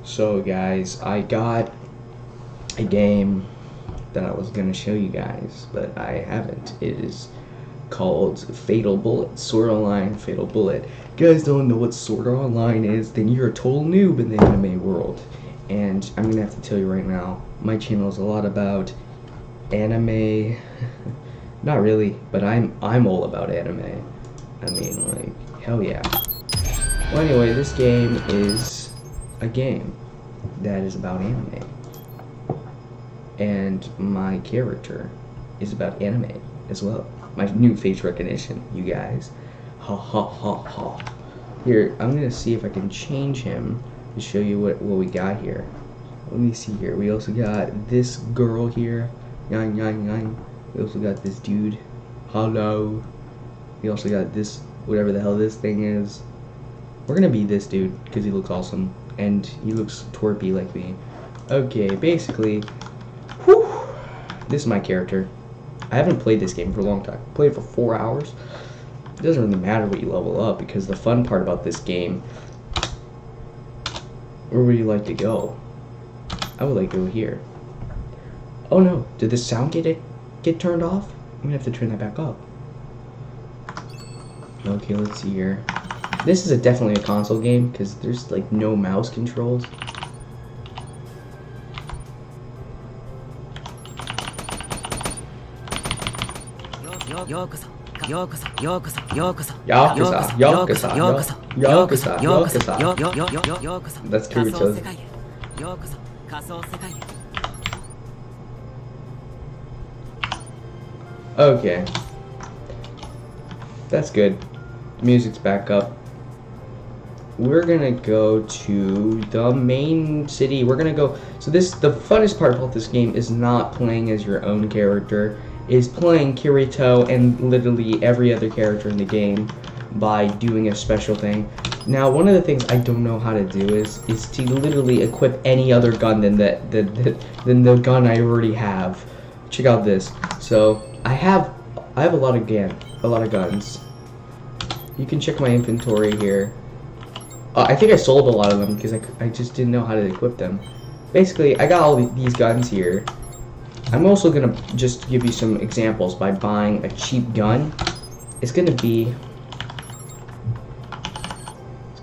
So guys, I got a game that I was gonna show you guys, but I haven't. It is called Fatal Bullet, Sword Online Fatal Bullet. You guys don't know what Sword Online is, then you're a total noob in the anime world. And I'm gonna have to tell you right now, my channel is a lot about anime. Not really, but I'm all about anime. I mean, like, hell yeah. Well, anyway, this game is a game that is about anime. And my character is about anime as well. My new face recognition, you guys. Ha ha ha ha. Here, I'm gonna see if I can change him to show you what we got here. Let me see here. We also got this girl here. Yang yang yang. We also got this dude. Hello. We also got this, whatever the hell this thing is. We're gonna be this dude because he looks awesome and he looks twerpy like me. Okay, basically, whew, this is my character. I haven't played this game for a long time. I played it for 4 hours. It doesn't really matter what you level up because the fun part about this game, where would you like to go? I would like to go here. Oh no, did the sound get turned off? I'm gonna have to turn that back up. Okay, let's see here. This is definitely a console game because there's like no mouse controls. That's Kirito's. Okay. That's good. Music's back up. We're gonna go to the main city. We're gonna go. So the funnest part about this game is not playing as your own character, is playing Kirito and literally every other character in the game by doing a special thing. Now, one of the things I don't know how to do is to literally equip any other gun than the gun I already have. Check out this. So I have a lot of guns. You can check my inventory here. I think I sold a lot of them because I just didn't know how to equip them. Basically, I got all these guns here. I'm also gonna just give you some examples by buying a cheap gun. It's gonna be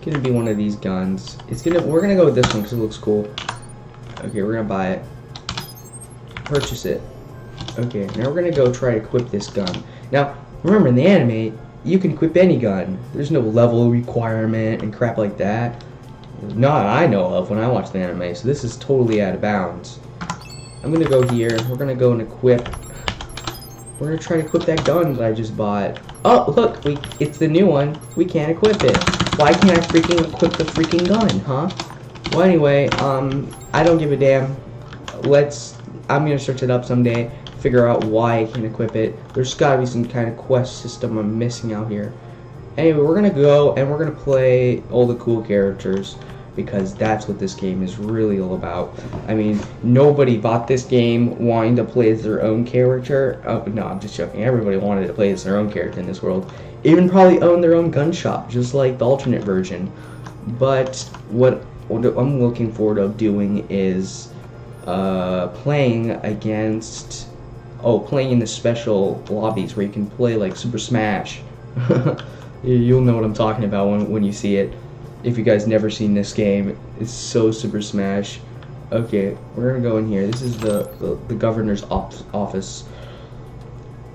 one of these guns. We're gonna go with this one because it looks cool. Okay, we're gonna buy it. Purchase it. Okay, now we're gonna go try to equip this gun. Now, remember in the anime, you can equip any gun. There's no level requirement and crap like that. Not I know of when I watch the anime, so this is totally out of bounds. I'm gonna go here. We're gonna go and equip. We're gonna try to equip that gun that I just bought. Oh, look, it's the new one. We can't equip it. Why can't I freaking equip the freaking gun, huh? Well, anyway, I don't give a damn. I'm gonna search it up someday, figure out why I can't equip it. There's gotta be some kind of quest system I'm missing out here. Anyway, we're gonna go and we're gonna play all the cool characters because that's what this game is really all about. I mean, nobody bought this game wanting to play as their own character. Oh, no, I'm just joking. Everybody wanted to play as their own character in this world. Even probably own their own gun shop, just like the alternate version. But what I'm looking forward to doing is playing against, playing in the special lobbies where you can play like Super Smash. You'll know what I'm talking about when you see it. If you guys never seen this game, it's so Super Smash. Okay, we're gonna go in here. This is the governor's office.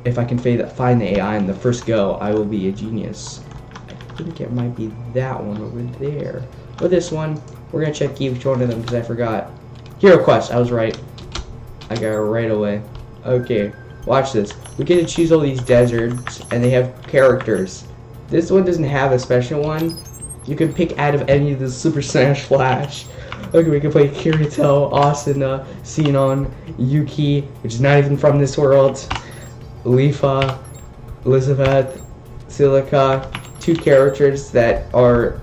If I can find the AI in the first go, I will be a genius. I think it might be that one over there. Or this one. We're gonna check each one of them because I forgot. Hero Quest, I was right. I got it right away. Okay, watch this. We get to choose all these deserts, and they have characters. This one doesn't have a special one. You can pick out of any of the Super Smash Flash. Okay, we can play Kirito, Asuna, Sinon, Yuki, which is not even from this world, Leafa, Elizabeth, Silica, 2 characters that are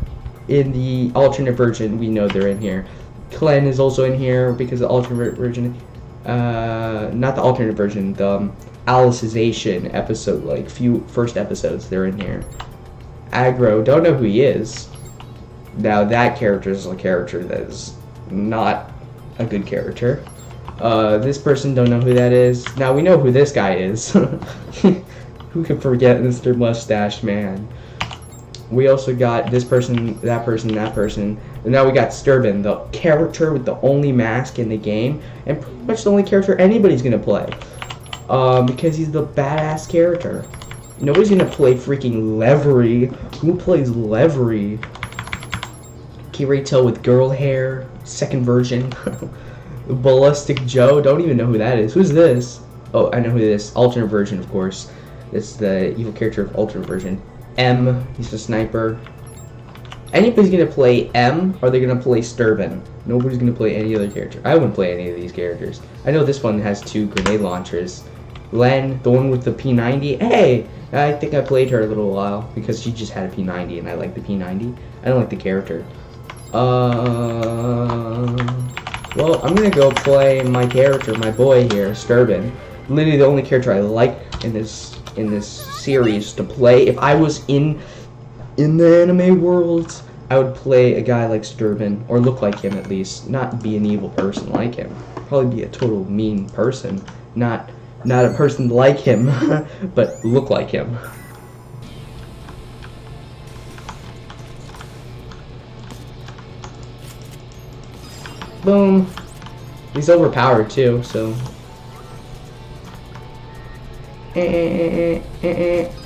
in the alternate version. We know they're in here. Glenn is also in here because the alternate version, not the alternate version, the Alicization episode, like first episodes, they're in here. Aggro, don't know who he is. Now that character is a character that is not a good character. This person, don't know who that is. Now we know who this guy is. Who can forget Mr. Mustache Man? We also got this person, that person, that person. And now we got Sturban, the character with the only mask in the game, and pretty much the only character anybody's gonna play. Because he's the badass character. Nobody's gonna play freaking Levery. Who plays Levery? Kirito with girl hair, second version. Ballistic Joe, don't even know who that is. Who's this? Oh, I know who this is. Alternate version, of course. It's the evil character of alternate version. M, he's a sniper. Anybody's gonna play M, or they're gonna play Sturban. Nobody's gonna play any other character. I wouldn't play any of these characters. I know this one has 2 grenade launchers. Len, the one with the P90. Hey, I think I played her a little while because she just had a P90, and I like the P90. I don't like the character. Well, I'm gonna go play my character, my boy here, Sturban. Literally the only character I like in this series to play. If I was in the anime world, I would play a guy like Sturban, or look like him at least. Not be an evil person like him. Probably be a total mean person. Not a person like him, but look like him. Boom. He's overpowered too, so.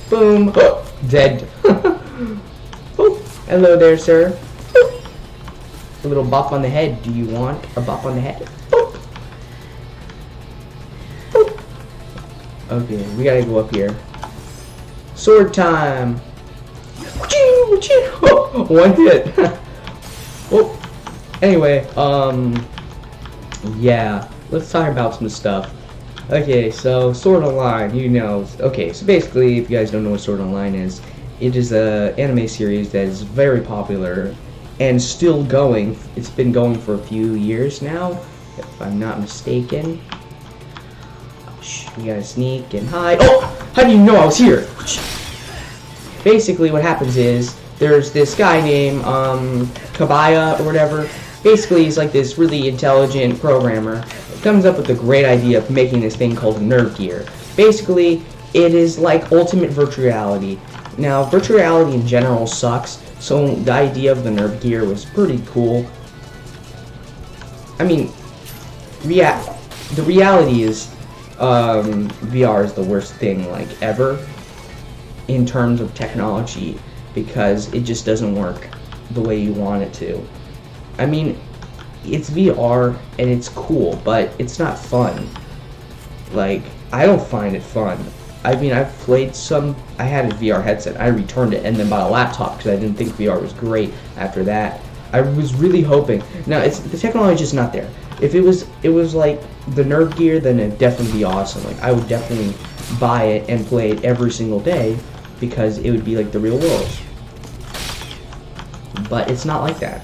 Boom. Oh, dead. Oh, hello there, sir. A little bop on the head. Do you want a bop on the head? Boop. Boop. Okay, we gotta go up here. Sword time. Oh, one hit. Oh. Anyway, yeah, let's talk about some stuff. Okay, so Sword Online, you know. Okay, so basically, if you guys don't know what Sword Online is, it is a anime series that is very popular and still going. It's been going for a few years now, if I'm not mistaken. Shh, we gotta sneak and hide. Oh, how do you know I was here? Basically, what happens is there's this guy named Kabaya or whatever. Basically, he's like this really intelligent programmer. Comes up with the great idea of making this thing called Nerve Gear. Basically, it is like ultimate virtual reality. Now, virtual reality in general sucks, so the idea of the Nerve Gear was pretty cool. I mean, the reality is, VR is the worst thing like ever in terms of technology, because it just doesn't work the way you want it to. I mean, it's VR and it's cool, but it's not fun. Like, I don't find it fun. I mean, I've played some. I had a VR headset. I returned it and then bought a laptop because I didn't think VR was great after that. I was really hoping. Now, the technology is just not there. If it was like the Nerve Gear, then it'd definitely be awesome. Like, I would definitely buy it and play it every single day because it would be like the real world. But it's not like that.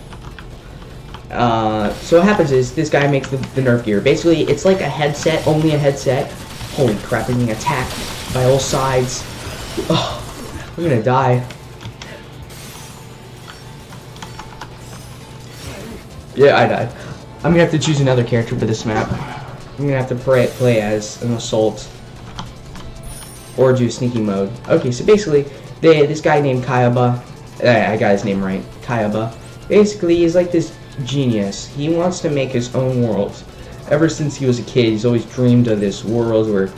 So what happens is this guy makes the Nerve Gear. Basically, it's like a headset, only a headset. Holy crap, I'm being attacked by all sides. Oh, I'm gonna die. Yeah, I died. I'm gonna have to choose another character for this map. I'm gonna have to play as an assault or do sneaky mode. Okay, so basically, this guy named Kayaba, I got his name right, Kayaba. Basically, he's like this genius. He wants to make his own world. Ever since he was a kid, he's always dreamed of this world where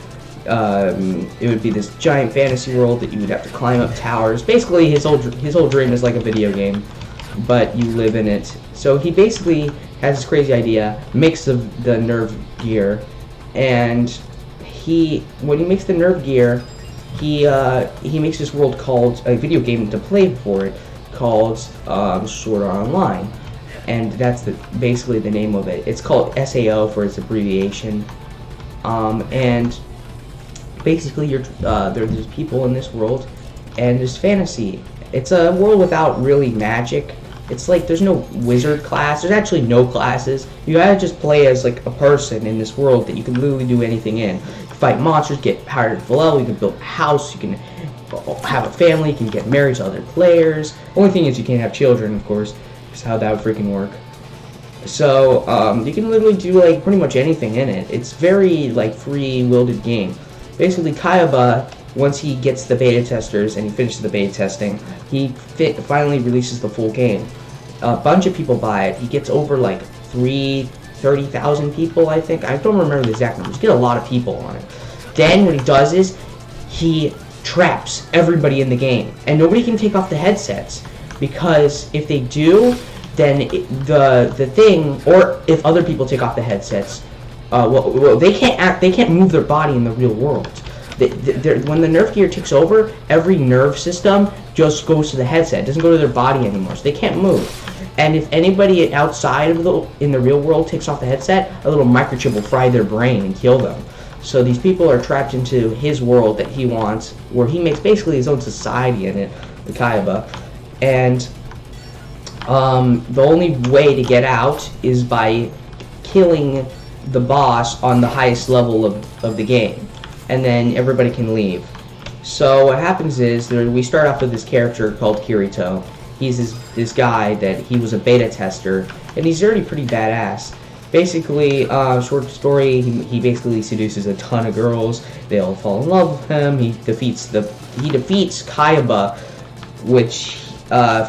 it would be this giant fantasy world that you would have to climb up towers. Basically, his whole dream is like a video game, but you live in it. So he basically has this crazy idea, makes the Nerve Gear, and when he makes the Nerve Gear, he makes this world called a video game to play for it called Sword Art Online. And that's basically the name of it. It's called SAO for its abbreviation. And basically, there's people in this world, and there's fantasy. It's a world without really magic. It's like there's no wizard class. There's actually no classes. You gotta just play as like a person in this world that you can literally do anything in. You can fight monsters, get powered at full level. You can build a house. You can have a family. You can get married to other players. Only thing is you can't have children, of course. How that would freaking work. So you can literally do like pretty much anything in it. It's very like free-wielded game. Basically, Kayaba, once he gets the beta testers and he finishes the beta testing, he finally releases the full game. A bunch of people buy it. He gets over like 30,000 people, I think. I don't remember the exact numbers. Get a lot of people on it. Then what he does is he traps everybody in the game, and nobody can take off the headsets, because if they do, then the thing, or if other people take off the headsets, they can't move their body in the real world. When the nerf gear takes over, every nerve system just goes to the headset. It doesn't go to their body anymore, so they can't move. And if anybody outside of in the real world takes off the headset, a little microchip will fry their brain and kill them. So these people are trapped into his world that he wants, where he makes basically his own society in it, the Kayaba. And the only way to get out is by killing the boss on the highest level of the game, and then everybody can leave. So what happens is we start off with this character called Kirito. He's this guy that he was a beta tester, and he's already pretty badass. Basically, short story, he basically seduces a ton of girls. They all fall in love with him. He defeats Kayaba, which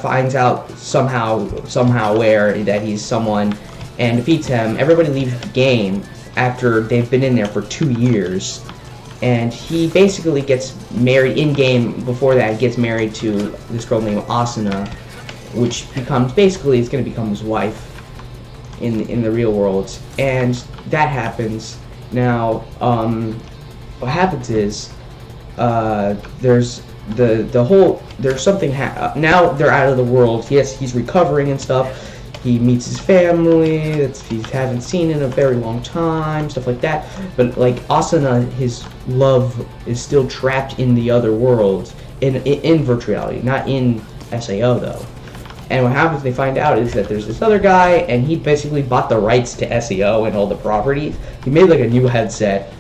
finds out somehow where that he's someone, and defeats him. Everybody leaves the game after they've been in there for 2 years, and he basically gets married in game. Before that, gets married to this girl named Asuna, which becomes basically is going to become his wife in the real world. And that happens. Now what happens is there's there's something now they're out of the world. Yes, he's recovering and stuff. He meets his family that he hasn't seen in a very long time, stuff like that. But like Asuna, his love is still trapped in the other world, in virtual reality, not in SAO though. And what happens, they find out, is that there's this other guy, and he basically bought the rights to SEO and all the properties. He made like a new headset,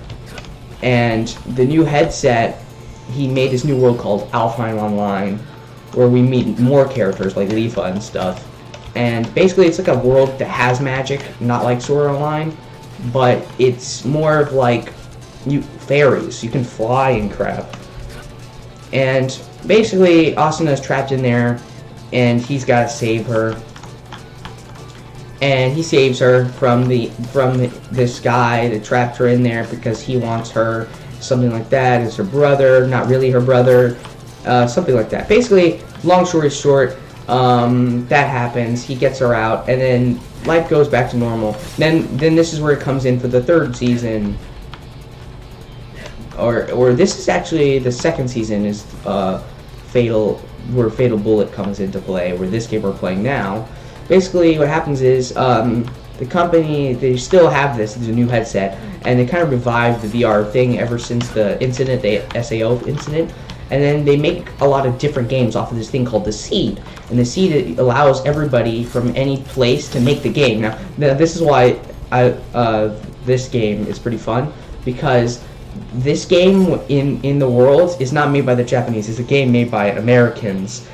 and the new headset, he made this new world called Alfheim Online, where we meet more characters like Leafa and stuff. And basically it's like a world that has magic, not like Sword Art Online, but it's more of like fairies. You can fly and crap. And basically Asuna's trapped in there, and he's got to save her. And he saves her from this guy that trapped her in there because he wants her, something like that. It's her brother, not really her brother, something like that. Basically, long story short, that happens. He gets her out, and then life goes back to normal. Then this is where it comes in for the third season, or this is actually the second season, is where Fatal Bullet comes into play, where this game we're playing now. Basically what happens is the company, they still have this as a new headset, and they kind of revived the VR thing ever since the incident, the SAO incident, and then they make a lot of different games off of this thing called the Seed. And the Seed allows everybody from any place to make the game. Now this is why this game is pretty fun, because this game in the world is not made by the Japanese. It's a game made by Americans,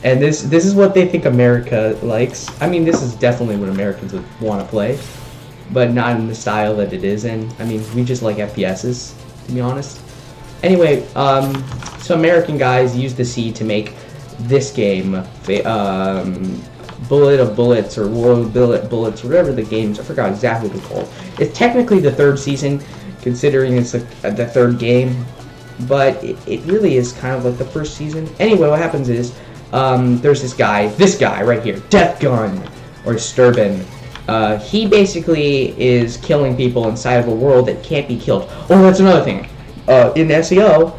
and this is what they think America likes. I mean, this is definitely what Americans would want to play, but not in the style that it is in. I mean, we just like FPSs, to be honest. Anyway, so American guys use the Seed to make this game, Bullet of Bullets, or War of Bullets, whatever the games. I forgot exactly what it's called. It's technically the third season, considering it's the third game, but it really is kind of like the first season. Anyway, what happens is there's this guy right here, Death Gun, or Sturban. He basically is killing people inside of a world that can't be killed. Oh, that's another thing. In SEO,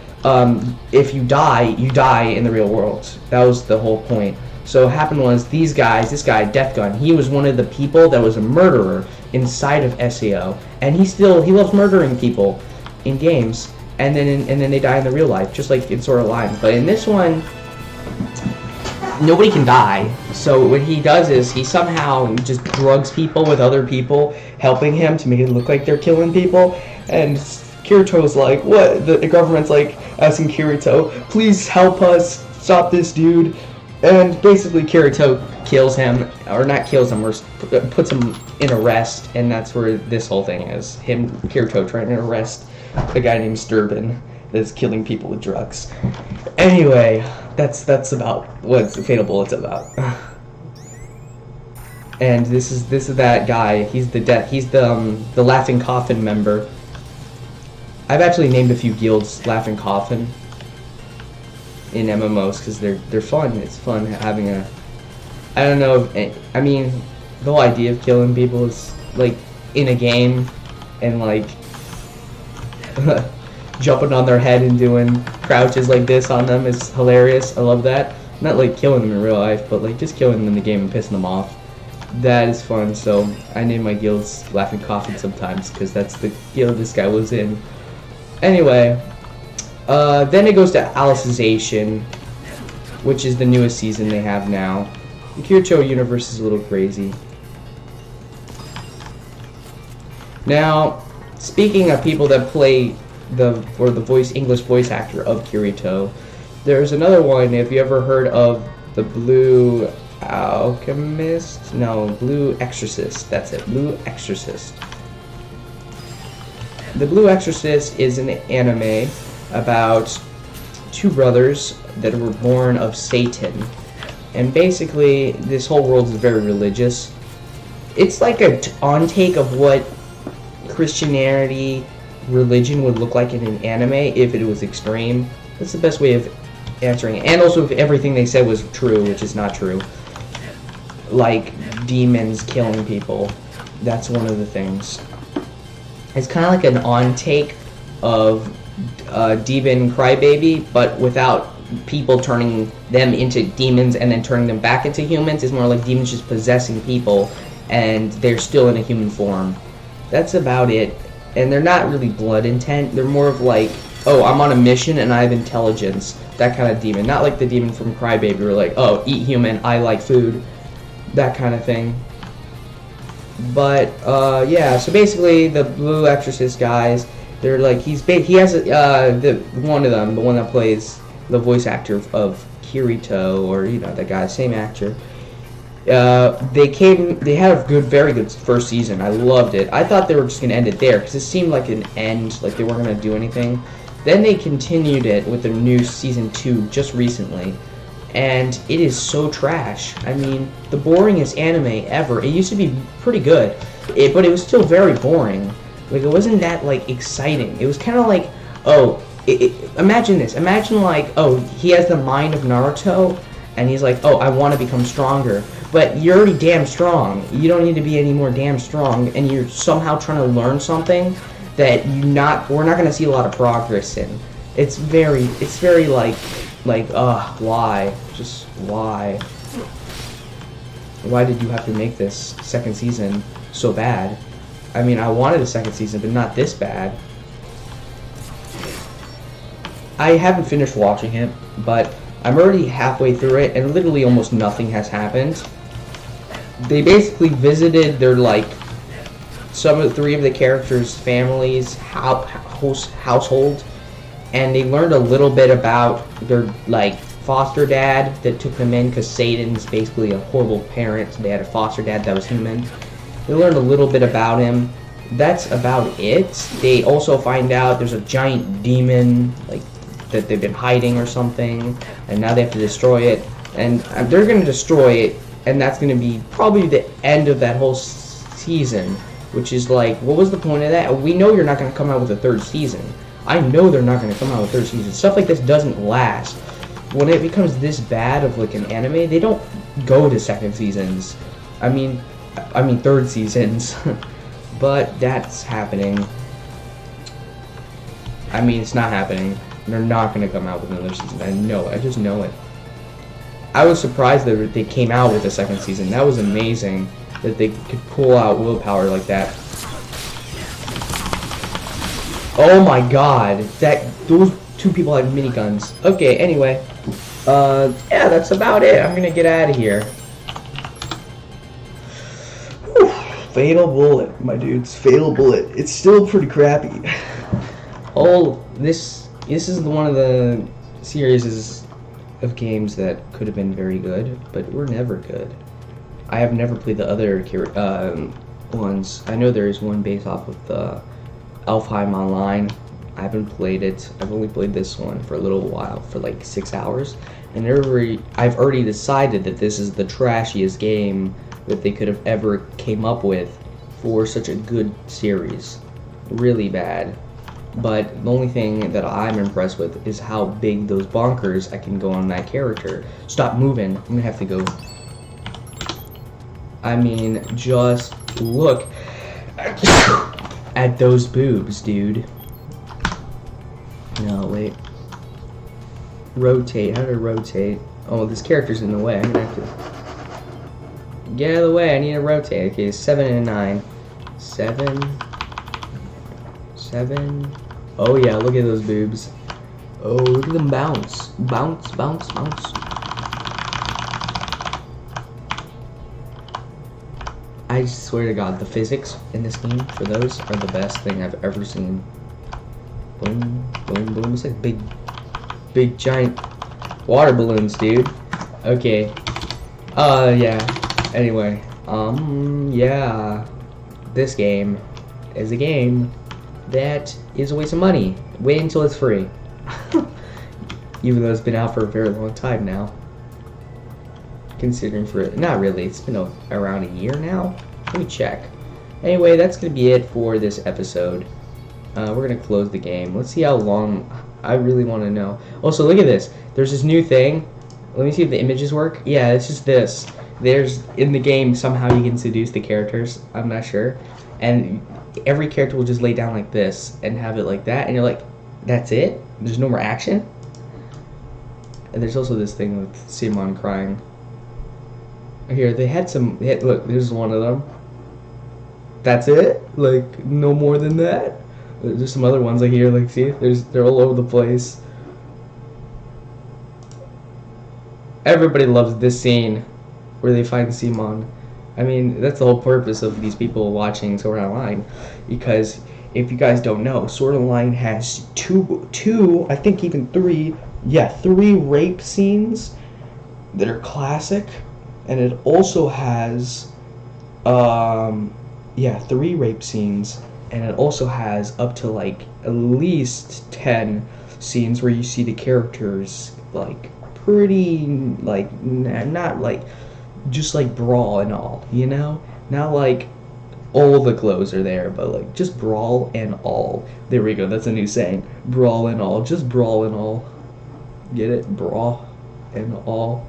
if you die in the real world. That was the whole point. So what happened was, this guy, Death Gun, he was one of the people that was a murderer inside of SEO, and he loves murdering people in games, and then they die in the real life, just like in Sword Art Online. But in this one, nobody can die. So what he does is he somehow just drugs people with other people helping him to make it look like they're killing people. And Kirito's like, what? The government's like asking Kirito, please help us stop this dude. And basically Kirito kills him, or not kills him, or puts him in arrest, and that's where this whole thing is. Kirito trying to arrest a guy named Sturban that's killing people with drugs. Anyway, that's about what Fatal Bullet's about. And this is that guy. He's the Laughing Coffin member. I've actually named a few guilds Laughing Coffin in MMOs because they're fun. It's fun having a. I don't know. I mean, the whole idea of killing people is like in a game, and like jumping on their head and doing crouches like this on them is hilarious. I love that. Not like killing them in real life, but like just killing them in the game and pissing them off. That is fun. So I name my guilds Laughing Coffin sometimes because that's the guild this guy was in. Anyway. Then it goes to Alicization, which is the newest season they have now. The Kirito universe is a little crazy. Now, speaking of people that play the English voice actor of Kirito, there's another one. Have you ever heard of the Blue Alchemist? No, Blue Exorcist. That's it, Blue Exorcist. The Blue Exorcist is an anime about two brothers that were born of Satan, and basically this whole world is very religious. It's like a on-take of what Christianity religion would look like in an anime if it was extreme. That's the best way of answering it. And also if everything they said was true, which is not true, like demons killing people. That's one of the things. It's kind of like an on-take of Demon Crybaby, but without people turning them into demons and then turning them back into humans. It's more like demons just possessing people and they're still in a human form. That's about it. And they're not really blood intent. They're more of like, oh, I'm on a mission and I have intelligence. That kind of demon. Not like the demon from Crybaby where like, oh, eat human, I like food. That kind of thing. But yeah, so basically the Blue Exorcist guys, they're like he has the one of them, the one that plays the voice actor of Kirito, or you know that guy, same actor. They had a very good first season. I loved it. I thought they were just gonna end it there because it seemed like an end, like they weren't gonna do anything. Then they continued it with their new season 2 just recently, and it is so trash. I mean, the boringest anime ever. It used to be pretty good, but it was still very boring. Like, it wasn't that, like, exciting. It was kind of like, oh, imagine this. Imagine, like, oh, he has the mind of Naruto, and he's like, oh, I want to become stronger. But you're already damn strong. You don't need to be any more damn strong, and you're somehow trying to learn something that we're not going to see a lot of progress in. It's very, like, why? Just why? Why did you have to make this second season so bad? I mean, I wanted a second season, but not this bad. I haven't finished watching it, but I'm already halfway through it, and literally almost nothing has happened. They basically visited their, like, three of the characters' families' household, and they learned a little bit about their, like, foster dad that took them in, because Satan's basically a horrible parent. They had a foster dad that was human. They learned a little bit about him. That's about it. They also find out there's a giant demon, like, that they've been hiding or something, and now they have to destroy it. And they're going to destroy it, and that's going to be probably the end of that whole season, which is like, what was the point of that? We know you're not going to come out with a third season. I know they're not going to come out with a third season. Stuff like this doesn't last. When it becomes this bad of, like, an anime, they don't go to second seasons. I mean third seasons. But that's happening. I mean, it's not happening. They're not going to come out with another season. I know it. I just know it. I was surprised that they came out with a second season. That was amazing that they could pull out willpower like that. Oh my god. Those two people had miniguns. Okay, anyway. Yeah, that's about it. I'm going to get out of here. Whew. Fatal Bullet, my dudes. Fatal Bullet. It's still pretty crappy. This is one of the series of games that could have been very good, but were never good. I have never played the other ones. I know there is one based off of the Alfheim Online. I haven't played it. I've only played this one for a little while, for like 6 hours. And I've already decided that this is the trashiest game that they could have ever came up with for such a good series. Really bad. But the only thing that I'm impressed with is how big those bonkers I can go on that character. Stop moving. I'm gonna have to go. I mean, just look at those boobs, dude. No, wait. Rotate. How do I rotate? Oh, this character's in the way. I'm gonna have to get out of the way. I need to rotate. Okay, 7 and 9. 7. Oh yeah, look at those boobs. Oh, look at them bounce. Bounce, bounce, bounce. I swear to God, the physics in this game for those are the best thing I've ever seen. Boom, boom, boom. It's like big giant water balloons, dude. Okay. Yeah. Anyway, yeah. This game is a game that is a waste of money. Wait until it's free. Even though it's been out for a very long time now. Considering not really, it's been around a year now. Let me check. Anyway, that's gonna be it for this episode. We're gonna close the game. Let's see how long. I really want to know. Also, look at this. There's this new thing. Let me see if the images work. Yeah, it's just this. There's in the game somehow you can seduce the characters. I'm not sure. And every character will just lay down like this and have it like that, and you're like, that's it? There's no more action? And there's also this thing with Simon crying. Here, they had some. Look, there's one of them. That's it? Like, no more than that? There's some other ones I hear, like, see? They're all over the place. Everybody loves this scene where they find Simon. I mean, that's the whole purpose of these people watching Sword Art Online, because if you guys don't know, Sword Art Online has two, I think even three rape scenes that are classic, and it also has, 3 rape scenes, and it also has up to like at least 10 scenes where you see the characters like pretty like not like just like brawl and all, you know? Not like all the clothes are there, but like just brawl and all. There we go, that's a new saying. Brawl and all. Just brawl and all. Get it? Brawl and all.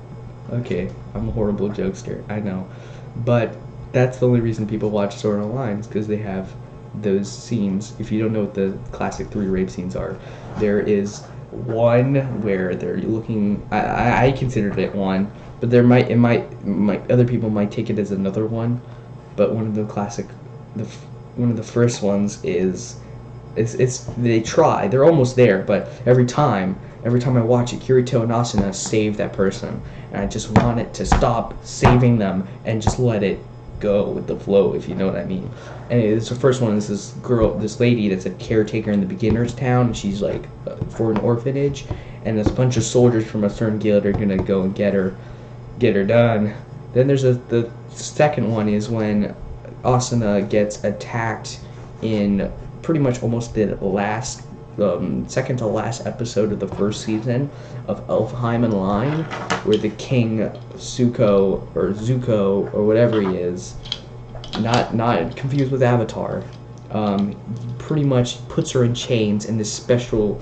Okay, I'm a horrible jokester, I know. But that's the only reason people watch Sword Art Online, is because they have those scenes. If you don't know what the classic 3 rape scenes are, there is one where they're looking. I considered it one, but there might other people might take it as another one. But one of the classic, one of the first ones is they try. They're almost there, but every time I watch it, Kirito and Asuna save that person, and I just want it to stop saving them and just let it go with the flow, if you know what I mean. And it's the first one is this lady that's a caretaker in the beginner's town, and she's like for an orphanage, and there's a bunch of soldiers from a certain guild are gonna go and get her done. Then there's the second one is when Asuna gets attacked in pretty much almost the last second to last episode of the first season of Alfheim Online, where the king Zuko or whatever he is, not confused with Avatar, pretty much puts her in chains in this special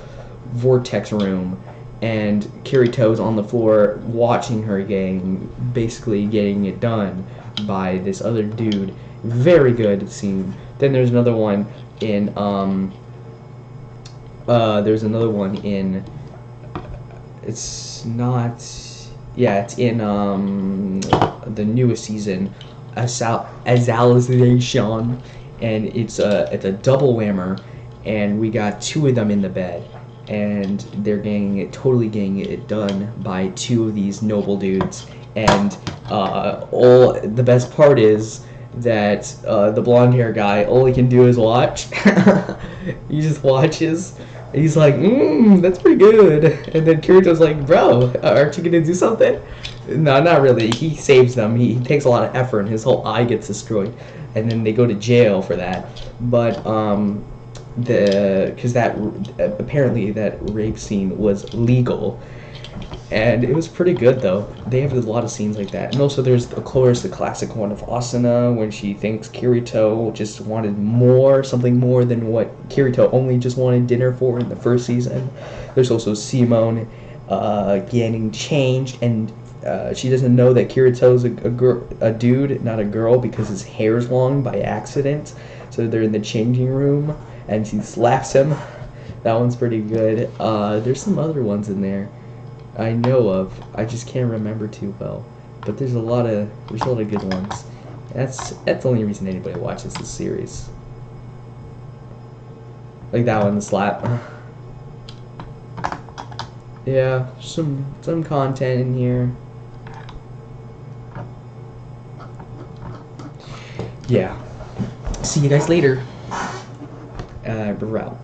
vortex room, and Kirito's on the floor watching her basically getting it done by this other dude. Very good scene. Then there's another one in it's in the newest season, Azalization, and it's a double whammer, and we got 2 of them in the bed, and they're totally getting it done by 2 of these noble dudes, and the best part is that the blonde hair guy, all he can do is watch. He just watches. He's like, that's pretty good. And then Kirito's like, bro, aren't you gonna do something? No, not really. He saves them. He takes a lot of effort, and his whole eye gets destroyed. And then they go to jail for that. But because that apparently that rape scene was legal, and it was pretty good though. They have a lot of scenes like that, and also there's of course the classic one of Asuna when she thinks Kirito just wanted more, something more than what Kirito only just wanted dinner for in the first season. There's also Simone getting changed, and she doesn't know that Kirito's a dude, not a girl, because his hair's long by accident. So they're in the changing room, and she slaps him. That one's pretty good. There's some other ones in there I know of. I just can't remember too well. But there's a lot of good ones. That's the only reason anybody watches this series. Like that one, the slap. Yeah, some content in here. Yeah. See you guys later. We're out.